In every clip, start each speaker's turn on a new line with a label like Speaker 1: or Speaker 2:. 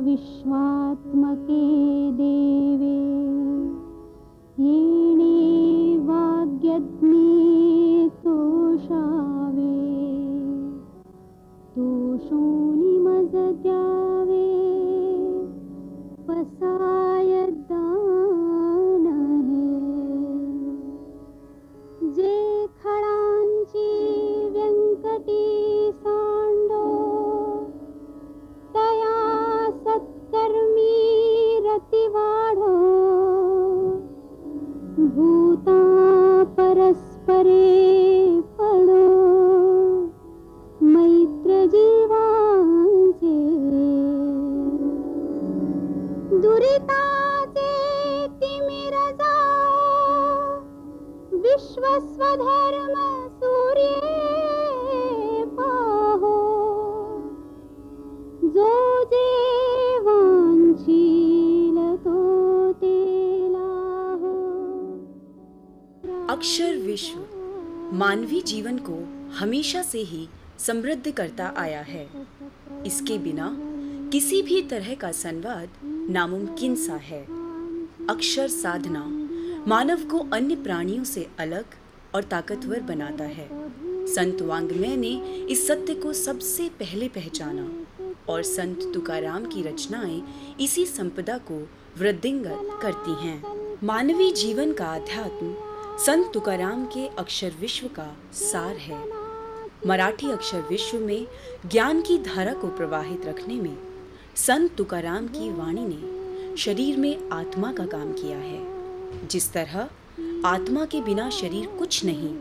Speaker 1: विश्वात्मके देवे येणे वाग्यज्ञे तोषावे तोषोनिमज द्यावे पसाय दान हे जे खडांची व्यंकटी सांडो तया सत्कर्मी रतिवाढो भूता परस्परे पडो मैत्र जीवांचे दुरिताचे तिमिर जाओ विश्वस्वधर्म सूर्ये पाहो जो जे वांछील तो तेला हो।
Speaker 2: अक्षर विश्व मानवीय जीवन को हमेशा से ही समृद्ध करता आया है। इसके बिना किसी भी तरह का संवाद नामुमकिन सा है। अक्षर साधना मानव को अन्य प्राणियों से अलग और ताकतवर बनाता है। संत वाङ्मय ने इस सत्य को सबसे पहले पहचाना और संत तुकाराम की रचनाएं इसी संपदा को वृद्धिंगत करती हैं। मानवीय जीवन का अध्यात्म संत तुकाराम के अक्षर विश्व का सार है। मराठी अक्षर विश्व में ज्ञान की धारा को प्रवाहित रखने में संत तुकाराम की वाणी ने शरीर में आत्मा का काम किया है। जिस तरह आत्मा के बिना शरीर कुछ नहीं,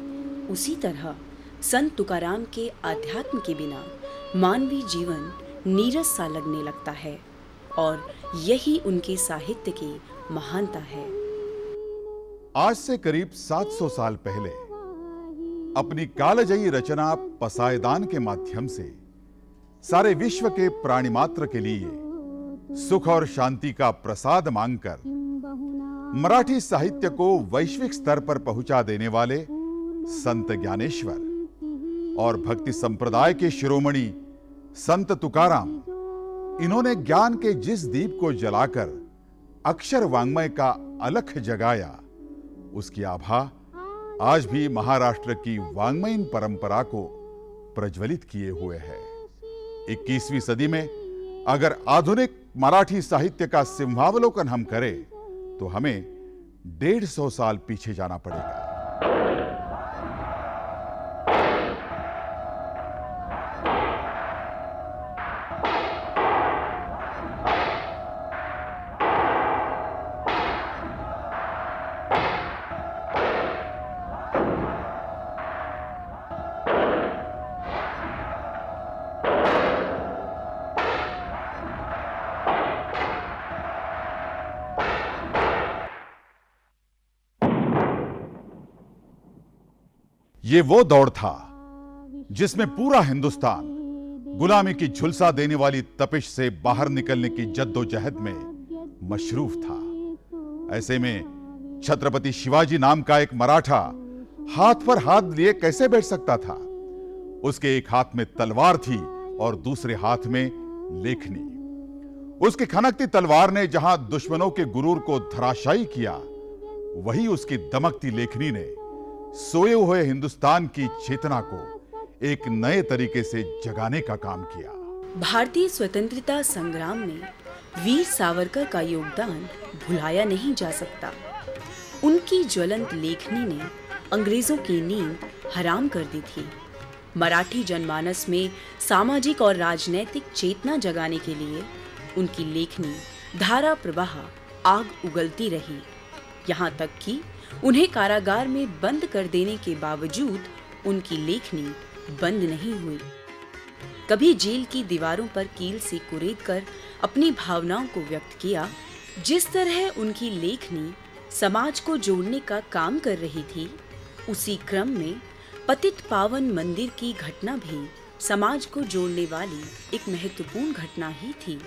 Speaker 2: उसी तरह संत तुकाराम के आध्यात्म के बिना मानवीय जीवन नीरस सा लगने लगता है और यही उनके साहित्य की महानता है।
Speaker 3: आज से करीब 700 साल पहले अपनी कालजयी रचना पसायदान के माध्यम से सारे विश्व के प्राणिमात्र के लिए सुख और शांति का प्रसाद मांगकर मराठी साहित्य को वैश्विक स्तर पर पहुंचा देने वाले संत ज्ञानेश्वर और भक्ति संप्रदाय के शिरोमणि संत तुकाराम, इन्होंने ज्ञान के जिस दीप को जलाकर अक्षर वाङ्मय का अलख जगाया, उसकी आभा आज भी महाराष्ट्र की वाङ्मयीन परंपरा को प्रज्वलित किए हुए है। 21वीं सदी में अगर आधुनिक मराठी साहित्य का सिंहावलोकन हम करें तो हमें 150 साल पीछे जाना पड़ेगा। ये वो दौर था जिसमें पूरा हिंदुस्तान गुलामी की झुलसा देने वाली तपिश से बाहर निकलने की जद्दोजहद में मशरूफ था। ऐसे में छत्रपति शिवाजी नाम का एक मराठा हाथ पर हाथ लिए कैसे बैठ सकता था? उसके एक हाथ में तलवार थी और दूसरे हाथ में लेखनी। उसकी खनकती तलवार ने जहां दुश्मनों के गुरूर को धराशायी किया, वही उसकी दमकती लेखनी ने सोए हुए हिंदुस्तान की चेतना को एक नए तरीके से जगाने का काम किया।
Speaker 2: भारतीय स्वतंत्रता संग्राम में वीर सावरकर का योगदान भुलाया नहीं जा सकता। उनकी ज्वलंत लेखनी ने अंग्रेजों की नींद हराम कर दी थी। मराठी जनमानस में सामाजिक और राजनैतिक चेतना जगाने के लिए उनकी लेखनी धारा प्रवाह आग उगलती रही। यहाँ तक कि उन्हें कारागार में बंद कर देने के बावजूद उनकी लेखनी बंद नहीं हुई। कभी जेल की दीवारों पर कील से कुरेद कर अपनी भावनाओं को व्यक्त किया। जिस तरह उनकी लेखनी समाज को जोड़ने का काम कर रही थी, उसी क्रम में पतित पावन मंदिर की घटना भी समाज को जोड़ने वाली एक महत्वपूर्ण घटना ही थी।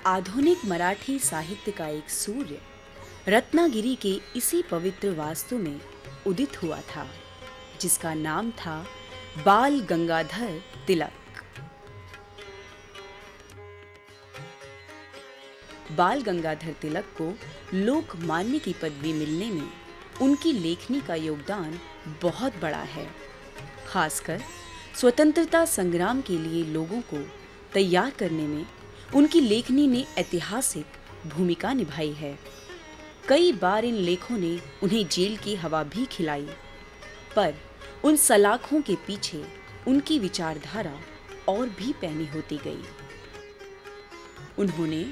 Speaker 2: आधुनिक मराठी साहित्य का एक सूर्य रत्नागिरी के इसी पवित्र वास्तु में उदित हुआ था, जिसका नाम था बाल गंगाधर तिलक। बाल गंगाधर तिलक को लोकमान्य की पदवी मिलने में उनकी लेखनी का योगदान बहुत बड़ा है। खासकर स्वतंत्रता संग्राम के लिए लोगों को तैयार करने में उनकी लेखनी ने ऐतिहासिक भूमिका निभाई है। कई बार इन लेखों ने उन्हें जेल की हवा भी खिलाई, पर उन सलाखों के पीछे उनकी विचारधारा और भी पैनी होती गई। उन्होंने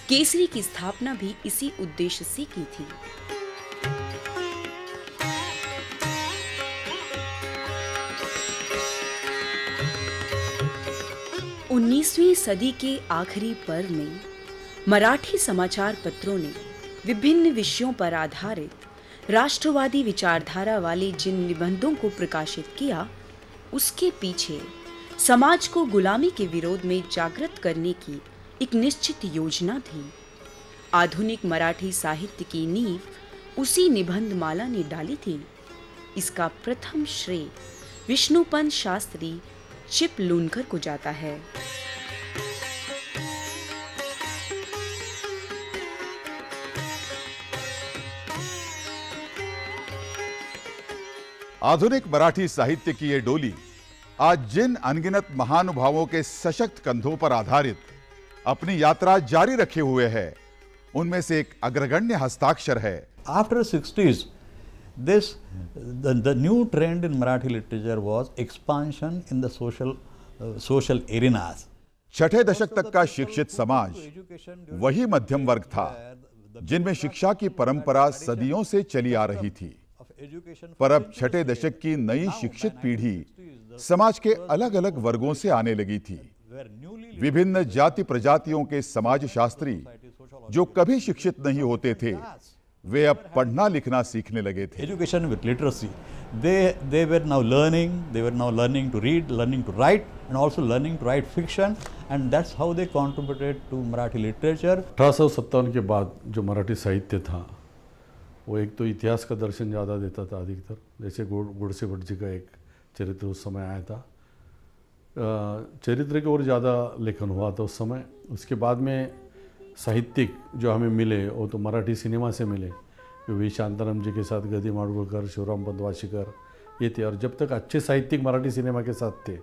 Speaker 2: केसरी की स्थापना भी इसी उद्देश्य से की थी। 19वीं सदी के आखिरी पर्व में मराठी समाचार पत्रों ने विभिन्न विषयों पर आधारित राष्ट्रवादी विचारधारा वाले जिन निबंधों को प्रकाशित किया, उसके पीछे समाज को गुलामी के विरोध में जागृत करने की एक निश्चित योजना थी। आधुनिक मराठी साहित्य की नींव उसी निबंध माला ने डाली थी। इसका प्रथम श्रेय विष्णुपंत शास्त्री चिपलूणकर को जाता है।
Speaker 3: आधुनिक मराठी साहित्य की ये डोली आज जिन अनगिनत महानुभावों के सशक्त कंधों पर आधारित अपनी यात्रा जारी रखे हुए है, उनमें से एक अग्रगण्य हस्ताक्षर है।
Speaker 4: After 60s, the new trend in Marathi literature was expansion in the social arenas.
Speaker 3: छठे दशक तक का शिक्षित समाज वही मध्यम वर्ग था जिनमें शिक्षा की परंपरा सदियों से चली आ रही थी। पर अब छठे दशक की नई शिक्षित पीढ़ी समाज के अलग अलग वर्गों से आने लगी थी। विभिन्न जाति प्रजातियों के समाजशास्त्री जो कभी शिक्षित नहीं होते थे, वे अब पढ़ना लिखना सीखने लगे थे।
Speaker 4: Education with literacy, they were now learning to read, learning to write, and also learning to write fiction, and that's how they contributed to Marathi literature.
Speaker 5: 1857 के बाद जो मराठी साहित्य था, वो एक तो इतिहास का दर्शन ज़्यादा देता था अधिकतर, जैसे गोडसे भट्ट जी का एक चरित्र उस समय आया था। चरित्र की ओर ज़्यादा लेखन हुआ था उस समय। उसके बाद में साहित्यिक जो हमें मिले वो तो मराठी सिनेमा से मिले, वी शांताराम जी के साथ गदी माडगुळकर, शिवराम पंत वाशीकर, ये थे। और जब तक अच्छे साहित्यिक मराठी सिनेमा के साथ थे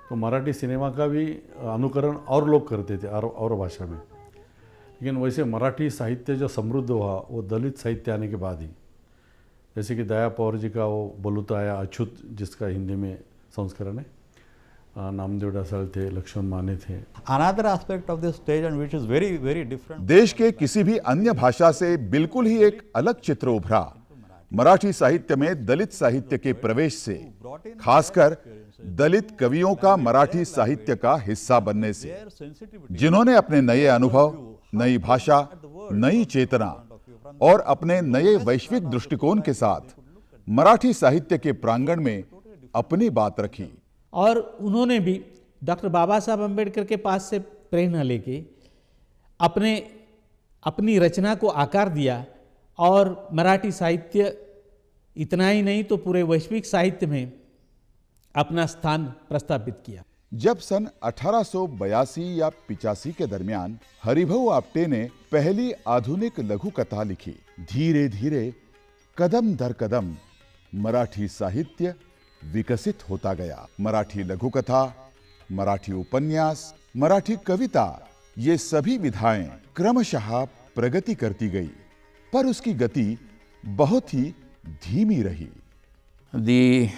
Speaker 5: तो मराठी सिनेमा का भी अनुकरण और लोग करते थे और भाषा में। लेकिन वैसे मराठी साहित्य जो समृद्ध हुआ वो दलित साहित्य आने के बाद ही, जैसे कि दया पवार जी का वो बलूता आया अछूत, जिसका हिंदी में संस्करण है, नामदेव डासाल थे, लक्ष्मण माने थे।
Speaker 4: Another aspect of this stage and which is very, very different.
Speaker 3: देश के किसी भी अन्य भाषा से बिल्कुल ही एक अलग चित्र उभरा मराठी साहित्य में दलित साहित्य के प्रवेश से, खासकर दलित कवियों का मराठी साहित्य का हिस्सा बनने से, जिन्होंने अपने नए अनुभव, नई भाषा, नई चेतना और अपने नए वैश्विक दृष्टिकोण के साथ मराठी साहित्य के प्रांगण में अपनी बात रखी।
Speaker 6: और उन्होंने भी डॉक्टर बाबा साहब अम्बेडकर के पास से प्रेरणा लेके अपनी रचना को आकार दिया और मराठी साहित्य इतना ही नहीं तो पूरे वैश्विक साहित्य में अपना स्थान प्रस्थापित किया।
Speaker 3: जब सन 1882 या 85 के दरमियान हरिभाऊ आपटे ने पहली आधुनिक लघु कथा लिखी, धीरे धीरे कदम दर कदम मराठी साहित्य विकसित होता गया। मराठी लघु कथा, मराठी उपन्यास, मराठी कविता, ये सभी विधाएं क्रमशः प्रगति करती गई, पर उसकी गति बहुत ही धीमी रही।
Speaker 7: The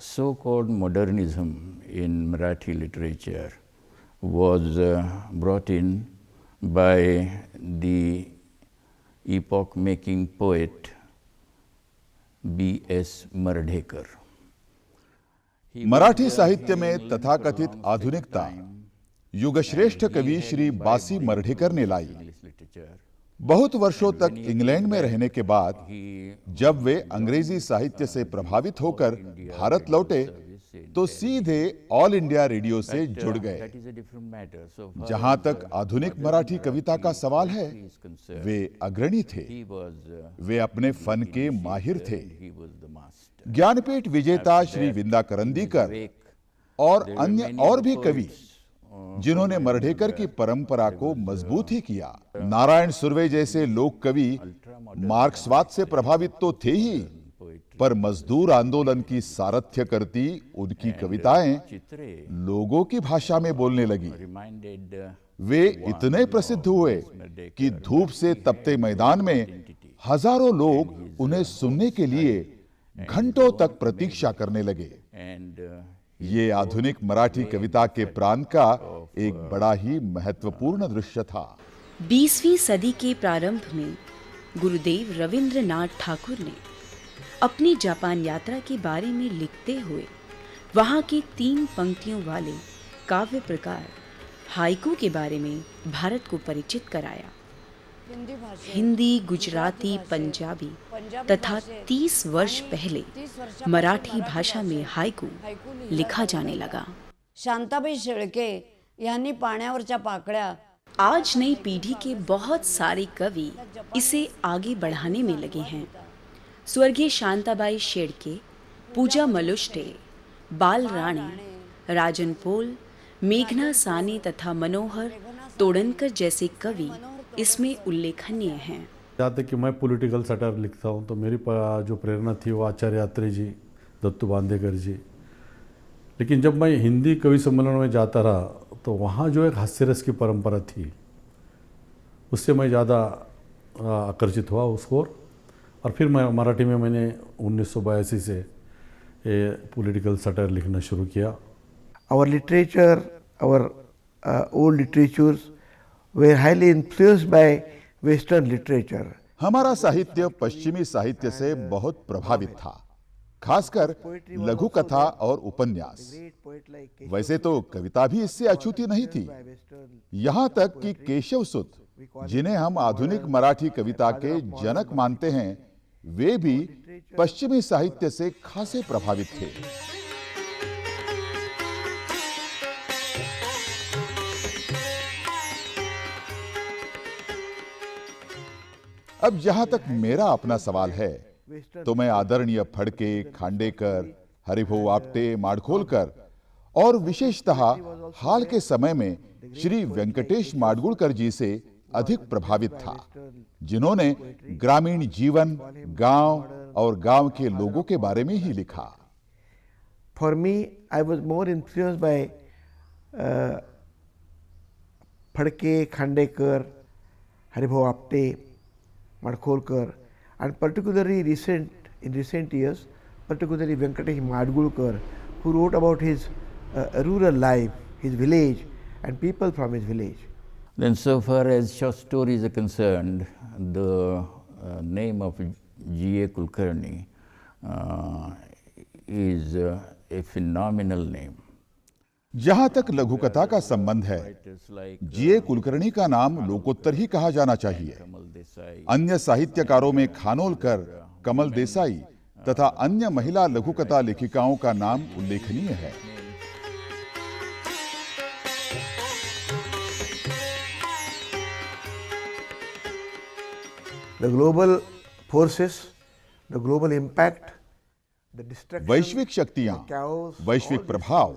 Speaker 7: so-called modernism in Marathi literature was brought in by the epoch-making poet B.S. Mardhekar.
Speaker 3: Marathi साहित्य में तथाकथित आधुनिकता युगश्रेष्ठ कवि श्री बासी मर्ढेकर ने लाई। बहुत वर्षों तक इंग्लैंड में रहने के बाद जब वे अंग्रेजी साहित्य से प्रभावित होकर भारत लौटे तो सीधे ऑल इंडिया रेडियो से जुड़ गए। जहां तक आधुनिक मराठी कविता का सवाल है, वे अग्रणी थे। वे अपने फन के माहिर थे। ज्ञानपीठ विजेता श्री विंदा करंदीकर और अन्य और भी कवि जिन्होंने मर्ढेकर की परंपरा को मजबूत ही किया। नारायण सुर्वे जैसे लोक कवि मार्क्सवाद से प्रभावित तो थे ही, पर मजदूर आंदोलन की सारथ्य करती उनकी कविताएं लोगों की भाषा में बोलने लगी। वे इतने प्रसिद्ध हुए कि धूप से तपते मैदान में हजारों लोग उन्हें सुनने के लिए घंटों तक प्रतीक्षा करने लगे। ये आधुनिक मराठी कविता के प्रांत का एक बड़ा ही महत्वपूर्ण दृश्य था।
Speaker 2: 20वीं सदी के प्रारंभ में गुरुदेव रविंद्रनाथ ठाकुर ने अपनी जापान यात्रा के बारे में लिखते हुए वहां के 3 पंक्तियों वाले काव्य प्रकार हाइकू के बारे में भारत को परिचित कराया। हिंदी, गुजराती, पंजाबी तथा 30 वर्ष पहले मराठी भाषा में हाइकू लिखा जाने लगा।
Speaker 8: शांताबाई शेळके यांनी पाण्यावरच्या पाकळ्या।
Speaker 2: आज नई पीढ़ी के बहुत सारे कवि इसे आगे बढ़ाने में लगे हैं। स्वर्गीय शांताबाई शेळके, पूजा मलुष्टे, बाल राणी, राजन पोल, मेघना साने तथा मनोहर तोड़नकर जैसे कवि इसमें उल्लेखनीय हैं।
Speaker 5: जहाँ तक कि मैं पॉलिटिकल सटायर लिखता हूँ तो मेरी जो प्रेरणा थी वो आचार्य यात्री जी, दत्तू बांदेकर जी। लेकिन जब मैं हिंदी कवि सम्मेलन में जाता रहा तो वहाँ जो एक हास्यरस की परंपरा थी उससे मैं ज़्यादा आकर्षित हुआ उसको। और फिर मैं मराठी में मैंने 1982 से ये पॉलिटिकल सटायर लिखना शुरू किया।
Speaker 9: Our literature, our old literatures were highly influenced by Western literature.
Speaker 3: हमारा साहित्य पश्चिमी साहित्य से बहुत प्रभावित था, खासकर लघु कथा और उपन्यास। वैसे तो कविता भी इससे अछूती नहीं थी। यहाँ तक कि केशव सुत, जिन्हें हम आधुनिक मराठी कविता के जनक मानते हैं, वे भी पश्चिमी साहित्य से खासे प्रभावित थे। अब जहां तक मेरा अपना सवाल है तो मैं आदरणीय फड़के, खांडेकर, हरिभाऊ आपटे, माडखोलकर और विशेषतः हाल के समय में श्री वेंकटेश माडगुळकर जी से अधिक प्रभावित था, जिन्होंने ग्रामीण जीवन, गांव और गांव के लोगों के बारे में ही लिखा।
Speaker 9: For me, I was more influenced by Phadke, Khandekar, Haribhau Apte, Madkolkar, and particularly in recent years, particularly Venkatesh Madgulkar, who wrote about his rural life, his village, and people from his village.
Speaker 7: Then so far as short stories are concerned, the name of G.A. Kulkarni is a phenomenal name.
Speaker 3: जहां तक लघु कथा का संबंध है, जीए कुलकर्णी का नाम लोकोत्तर ही कहा जाना चाहिए। अन्य साहित्यकारों में खानोलकर, कमल देसाई तथा अन्य महिला लघु कथा लेखिकाओं का नाम उल्लेखनीय है।
Speaker 9: The global forces, the global impact, the destruction,
Speaker 3: वैश्विक शक्तियां,
Speaker 9: the chaos,
Speaker 3: वैश्विक
Speaker 9: all
Speaker 3: प्रभाव,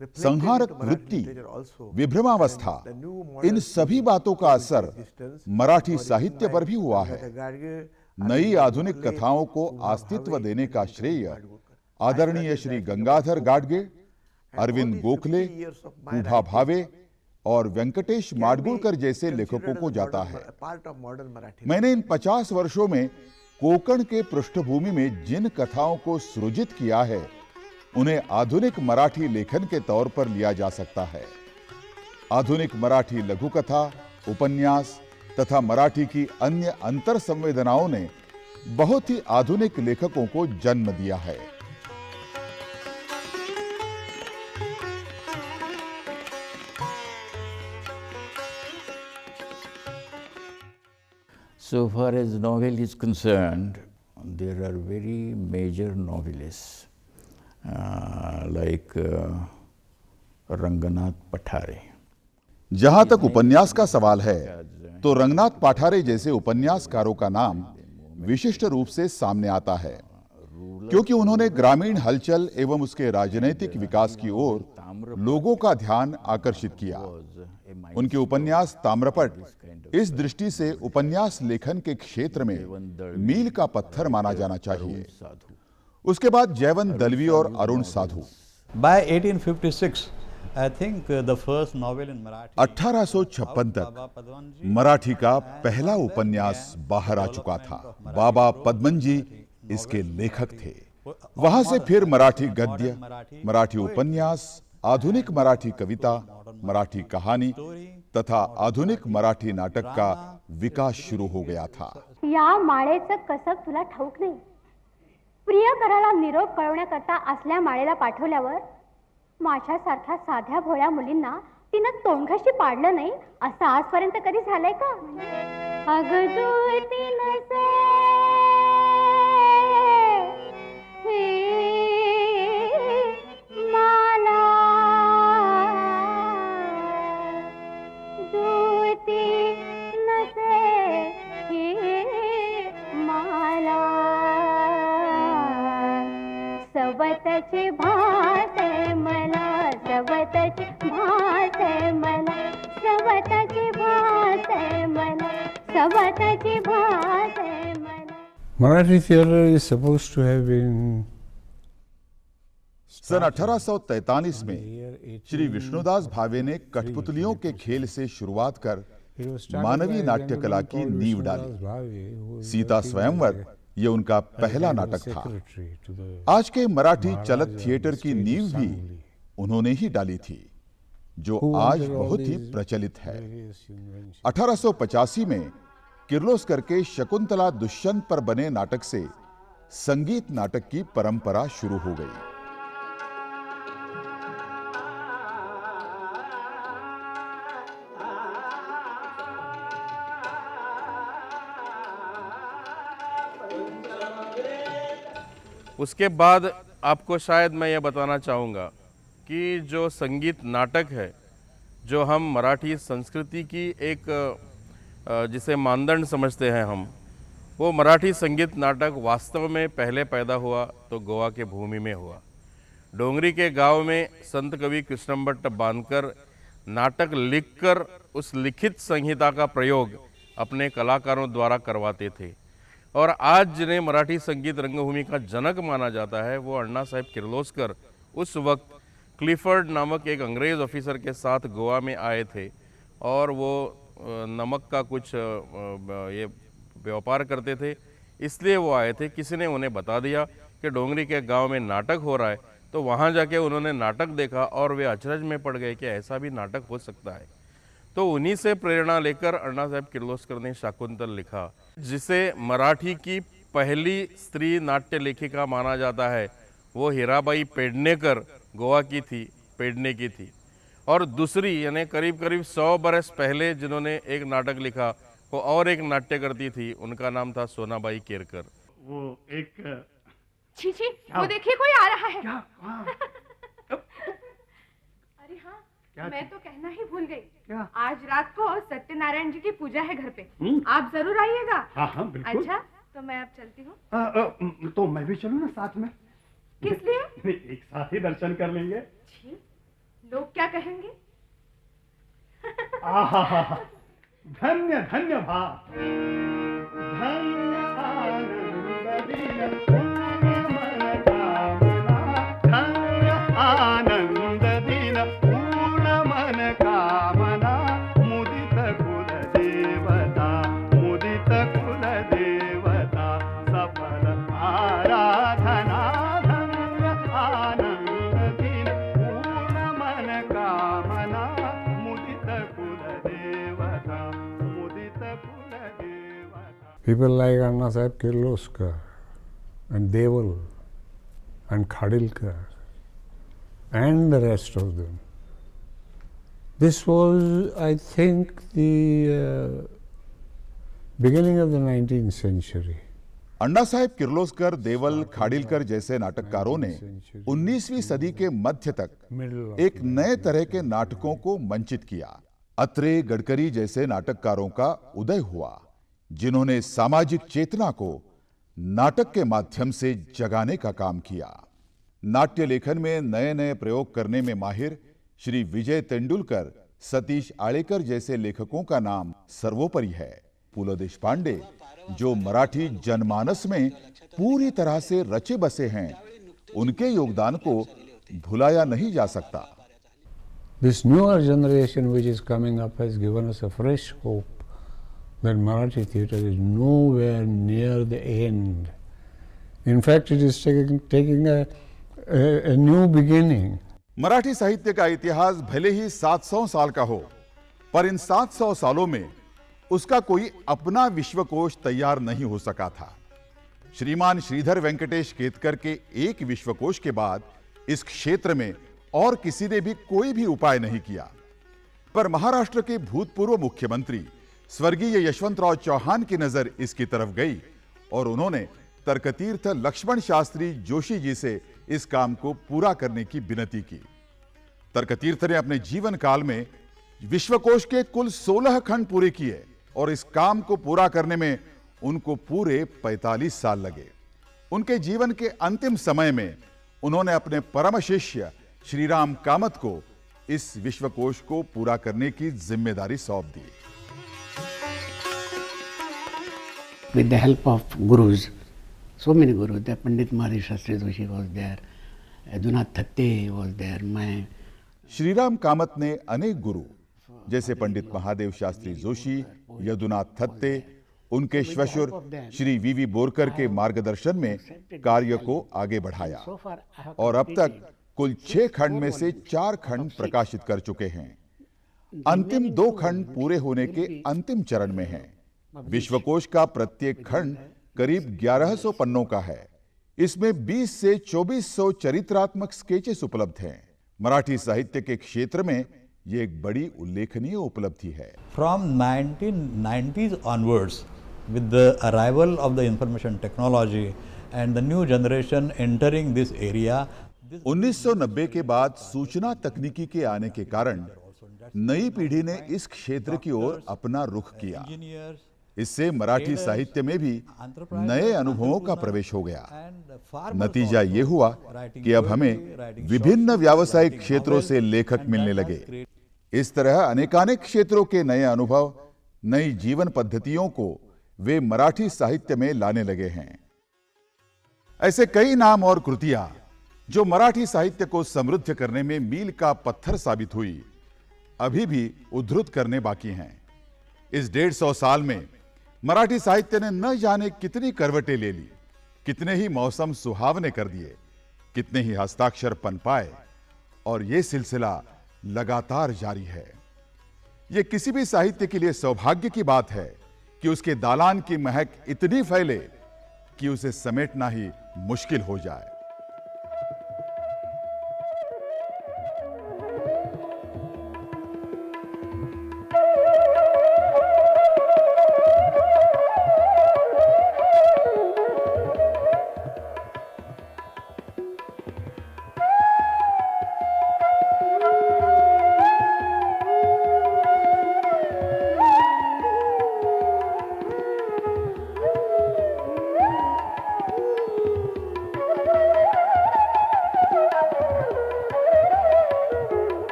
Speaker 9: this
Speaker 3: संहारक
Speaker 9: reflected in
Speaker 3: वृत्ति,
Speaker 9: Marathi literature also.
Speaker 3: विभ्रमावस्था,
Speaker 9: The new modern
Speaker 3: इन सभी बातों का असर
Speaker 9: existence
Speaker 3: मराठी
Speaker 9: or
Speaker 3: साहित्य
Speaker 9: in
Speaker 3: पर भी हुआ
Speaker 9: my
Speaker 3: है।
Speaker 9: Garge
Speaker 3: नई
Speaker 9: and
Speaker 3: आधुनिक
Speaker 9: Marle
Speaker 3: कथाओं को
Speaker 9: who
Speaker 3: अस्तित्व
Speaker 9: भावे
Speaker 3: देने का
Speaker 9: in
Speaker 3: श्रेय
Speaker 9: Madgulkar.
Speaker 3: आदरणीय श्री गंगाधर गाडगे, अरविंद गोखले, कुभा भावे और वेंकटेश माडगुळकर जैसे लेखकों को जाता है। मैंने इन 50 वर्षों में कोंकण के पृष्ठभूमि में जिन कथाओं को सृजित किया है, उन्हें आधुनिक मराठी लेखन के तौर पर लिया जा सकता है। आधुनिक मराठी लघु कथा, उपन्यास तथा मराठी की अन्य अंतर संवेदनाओं ने बहुत ही आधुनिक लेखकों को जन्म दिया है।
Speaker 7: So far as novel is concerned, there are very major novelists like Ranganath Pathare.
Speaker 3: जहां तक उपन्यास का सवाल है, तो रंगनाथ पाठारे जैसे उपन्यासकारों का नाम विशिष्ट रूप से सामने आता है, क्योंकि उन्होंने ग्रामीण हलचल एवं उसके राजनैतिक विकास की ओर लोगों का ध्यान आकर्षित किया। उनके उपन्यास ताम्रपट इस दृष्टि से उपन्यास लेखन के क्षेत्र में मील का पत्थर माना जाना चाहिए। उसके बाद जयवंत दलवी और अरुण साधु।
Speaker 4: By 1856, I think the first novel in Marathi.
Speaker 3: 1856 तक मराठी का पहला उपन्यास बाहर आ चुका था। बाबा पद्मन जी इसके लेखक थे। वहां से फिर मराठी गद्य, मराठी उपन्यास, आधुनिक मराठी कविता, मराठी कहानी तथा आधुनिक मराठी नाटक का विकास शुरू हो गया था।
Speaker 1: या माळेचं कसब तुला ठाऊक नाही। प्रियकराला निरोप कळवण्याकरता असल्या माळेला पाठवल्यावर माझ्यासारख्या साध्या भोळ्या मुलींना तिनं तोंडघशी पाडलं नाही, असं आजपर्यंत कधी झालंय का? अगं जुळती नसे माला, जुळती नसे माला, सवतची भासे मला, सवतची भासे मला, सवतची भासे मला, सवतची भासे मला.
Speaker 10: Marathi theatre is supposed to have been
Speaker 3: सन 1843 में श्री विष्णुदास भावे ने कठपुतलियों के खेल से शुरुआत कर मानवीय नाट्य कला की नींव डाली। सीता स्वयंवर ये उनका पहला नाटक था। आज के मराठी चलत थिएटर की नींव भी उन्होंने ही डाली थी, जो आज बहुत ही प्रचलित है। 1885 में किर्लोस्कर के शकुंतला दुष्यंत पर बने नाटक से संगीत नाटक की परंपरा शुरू हो गई।
Speaker 11: उसके बाद आपको शायद मैं ये बताना चाहूँगा कि जो संगीत नाटक है, जो हम मराठी संस्कृति की एक जिसे मानदंड समझते हैं हम, वो मराठी संगीत नाटक वास्तव में पहले पैदा हुआ तो गोवा के भूमि में हुआ। डोंगरी के गांव में संत कवि कृष्णभट्ट बांधकर नाटक लिखकर उस लिखित संहिता का प्रयोग अपने कलाकारों द्वारा करवाते थे। और आज जिन्हें मराठी संगीत रंगभूमि का जनक माना जाता है, वो अण्णा साहेब किर्लोस्कर उस वक्त क्लिफर्ड नामक एक अंग्रेज़ ऑफिसर के साथ गोवा में आए थे और वो नमक का कुछ ये व्यापार करते थे, इसलिए वो आए थे। किसी ने उन्हें बता दिया कि डोंगरी के गांव में नाटक हो रहा है, तो वहाँ जाके उन्होंने नाटक देखा और वे अचरज में पड़ गए कि ऐसा भी नाटक हो सकता है। तो उन्हीं से प्रेरणा लेकर अण्णा साहेब किर्लोस्कर ने शाकुंतल लिखा, जिसे मराठी की पहली स्त्री नाट्य लेखिका माना जाता है। वो हीराबाई पेडनेकर गोवा की थी, पेडने की थी। और दूसरी यानी करीब करीब 100 बरस पहले जिन्होंने एक नाटक लिखा, वो और एक नाट्य करती थी, उनका नाम था सोनाबाई केरकर।
Speaker 12: वो एक
Speaker 1: छी छी, वो देखिए कोई आ रहा है। अरे हाँ, मैं तो कहना ही भूल गई।
Speaker 12: क्या?
Speaker 1: आज रात को सत्यनारायण जी की पूजा है घर पे। आप जरूर आइएगा।
Speaker 12: हाँ बिल्कुल।
Speaker 1: अच्छा, तो मैं अब चलती हूँ।
Speaker 12: तो मैं भी चलूँ ना साथ में?
Speaker 1: किस लिए?
Speaker 12: एक साथ ही दर्शन कर लेंगे।
Speaker 1: छी, लोग क्या कहेंगे?
Speaker 12: धन्य धन्य भाव, धन्य आनंद दिन, मन कामना मन कामना मुदित कुल देवता मुदित कुल देवता सफल आराधना धन्य आनंद दिन पूर्ण मन कामना मुदित कुल देवता मुदित कुल देवता.
Speaker 10: People like Anna Sahib Kirloskar and Deval and Khadilkar and the rest of them. This was, I think, the beginning of the 19th century.
Speaker 3: अन्ना साहेब किर्लोस्कर, देवल, खाडिलकर जैसे नाटककारों ने 19वीं सदी के मध्य तक एक नए तरह के नाटकों को मंचित किया. अत्रे, गडकरी जैसे नाटककारों का उदय हुआ, जिन्होंने सामाजिक चेतना को नाटक के माध्यम से जगाने का काम किया. नाट्य लेखन में नए नए प्रयोग करने में माहिर श्री विजय तेंदुलकर, सतीश आळेकर जैसे लेखकों का नाम सर्वोपरि है. पु ल देशपांडे, जो मराठी जनमानस में पूरी तरह से रचे बसे हैं, उनके योगदान को भुलाया नहीं जा सकता.
Speaker 10: This newer generation which is coming up has given us a fresh hope that Marathi theatre is nowhere near the end. In fact, it is taking a new beginning.
Speaker 3: Marathi साहित्य का इतिहास भले ही 700 साल का हो, पर इन 700 सालों में उसका कोई अपना विश्वकोश तैयार नहीं हो सका था. श्रीमान श्रीधर वेंकटेश केतकर के एक विश्वकोश के बाद इस क्षेत्र में और किसी ने भी कोई भी उपाय नहीं किया. पर महाराष्ट्र के भूतपूर्व मुख्यमंत्री स्वर्गीय यशवंतराव चौहान की नजर इसकी तरफ गई और उन्होंने तर्कतीर्थ लक्ष्मण शास्त्री जोशी जी से इस काम को पूरा करने की विनती की. तर्कतीर्थ ने अपने जीवन काल में विश्वकोश के कुल 16 खंड पूरे किए और इस काम को पूरा करने में उनको पूरे 45 साल लगे. उनके जीवन के अंतिम समय में उन्होंने अपने परम शिष्य श्रीराम कामत को इस विश्वकोश को पूरा करने की जिम्मेदारी सौंप दी.
Speaker 13: With the help of gurus, so many gurus, the Pandit Mahari Shastri Joshi was there, Adunath Thatte was there, मैं
Speaker 3: श्रीराम कामत ने अनेक गुरु जैसे पंडित महादेव शास्त्री जोशी, यदुनाथ थत्ते, उनके श्वशुर श्री वीवी बोरकर के मार्गदर्शन में कार्य को आगे बढ़ाया और अब तक कुल 6 खंड में से 4 खंड प्रकाशित कर चुके हैं. अंतिम 2 खंड पूरे होने के अंतिम चरण में हैं. विश्वकोश का प्रत्येक खंड करीब 1100 पन्नों का है. इसमें 20 से 2400 चरित्रात्मक स्केचेस उपलब्ध हैं. मराठी साहित्य के क्षेत्र में ये एक बड़ी उल्लेखनीय उपलब्धि है.
Speaker 4: From 1990s onwards, with the arrival of the information technology and the new generation entering this area,
Speaker 3: 1990 के बाद सूचना तकनीकी के आने के कारण नई पीढ़ी ने इस क्षेत्र की ओर अपना रुख किया. इससे मराठी साहित्य में भी नए अनुभवों का प्रवेश हो गया. नतीजा ये हुआ कि अब हमें विभिन्न व्यावसायिक क्षेत्रों से लेखक मिलने लगे. इस तरह अनेकानेक क्षेत्रों के नए अनुभव, नई जीवन पद्धतियों को वे मराठी साहित्य में लाने लगे हैं. ऐसे कई नाम और कृतियां जो मराठी साहित्य को समृद्ध करने में मील का पत्थर साबित हुई, अभी भी उद्धृत करने बाकी हैं. इस 150 साल में मराठी साहित्य ने न जाने कितनी करवटें ले ली, कितने ही मौसम सुहावने कर दिए, कितने ही हस्ताक्षर पनपाए और यह सिलसिला लगातार जारी है. यह किसी भी साहित्य के लिए सौभाग्य की बात है कि उसके दालान की महक इतनी फैले कि उसे समेटना ही मुश्किल हो जाए.